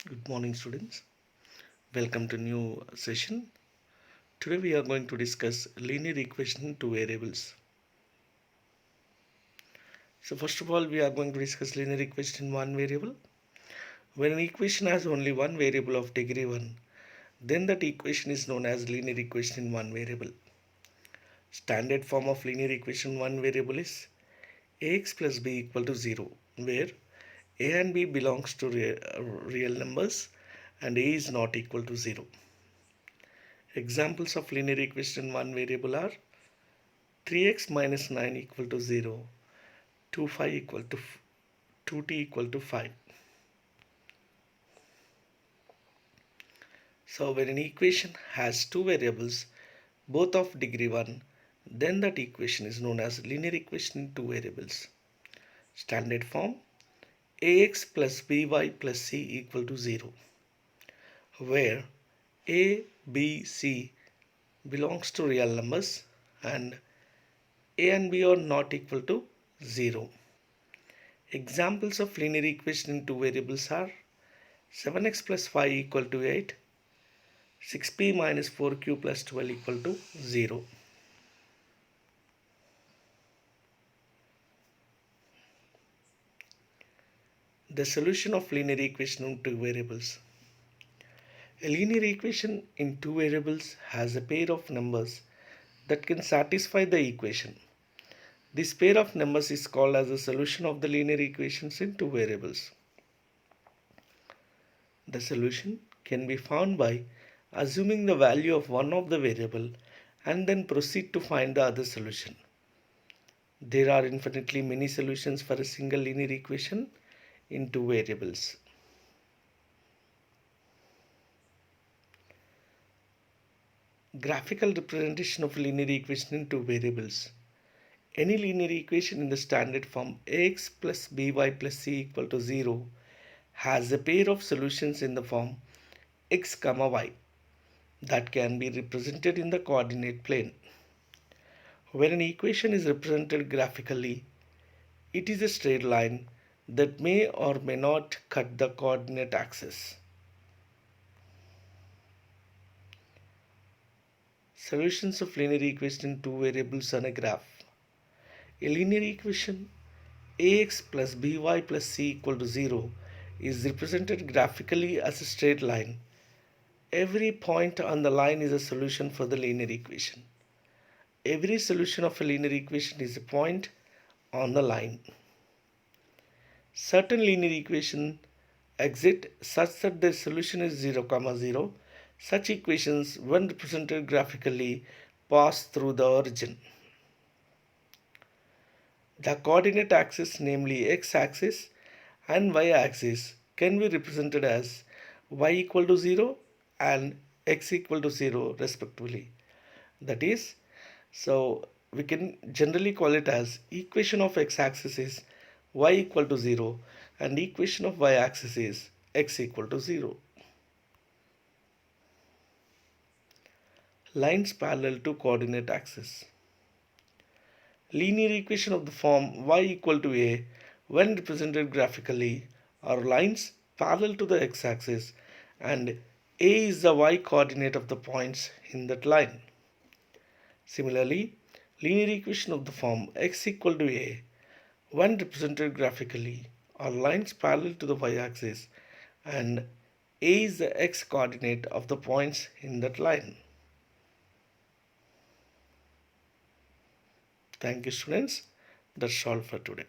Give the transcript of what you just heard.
Good morning, students. Welcome to new session. Today we are going to discuss linear equation in two variables. So first of all, we are going to discuss linear equation in one variable. When an equation has only one variable of degree 1, then that equation is known as linear equation in one variable. Standard form of linear equation in one variable is ax plus b equal to 0, where a and b belongs to real numbers and a is not equal to 0. Examples of linear equation in one variable are 3x minus 9 equal to 0, 2 equal to 2t equal to 5. So when an equation has two variables, both of degree 1, then that equation is known as linear equation in two variables. Standard form ax plus by plus c equal to 0, where a, b, c belongs to real numbers and a and b are not equal to 0. Examples of linear equation in two variables are 7x plus 5 equal to 8, 6p minus 4q plus 12 equal to 0. The solution of linear equation in two variables. A linear equation in two variables has a pair of numbers that can satisfy the equation. This pair of numbers is called as the solution of the linear equations in two variables. The solution can be found by assuming the value of one of the variable and then proceed to find the other solution. There are infinitely many solutions for a single linear equation in two variables. Graphical representation of linear equation in two variables. Any linear equation in the standard form ax plus by plus c equal to 0 has a pair of solutions in the form x comma y that can be represented in the coordinate plane. When an equation is represented graphically, it is a straight line that may or may not cut the coordinate axis. Solutions of linear equation in two variables on a graph. A linear equation ax plus by plus c equal to 0 is represented graphically as a straight line. Every point on the line is a solution for the linear equation. Every solution of a linear equation is a point on the line. Certain linear equations exist such that their solution is 0, 0. Such equations, when represented graphically, pass through the origin. The coordinate axis, namely x-axis and y-axis, can be represented as y equal to 0 and x equal to 0 respectively. That is, so we can generally call it as equation of x-axis is y equal to 0 and equation of y-axis is x equal to 0. Lines parallel to coordinate axis. Linear equation of the form y equal to a when represented graphically are lines parallel to the x-axis and a is the y coordinate of the points in that line. Similarly, linear equation of the form x equal to a when represented graphically are lines parallel to the y-axis and a is the x coordinate of the points in that line. Thank you, students. That's all for today.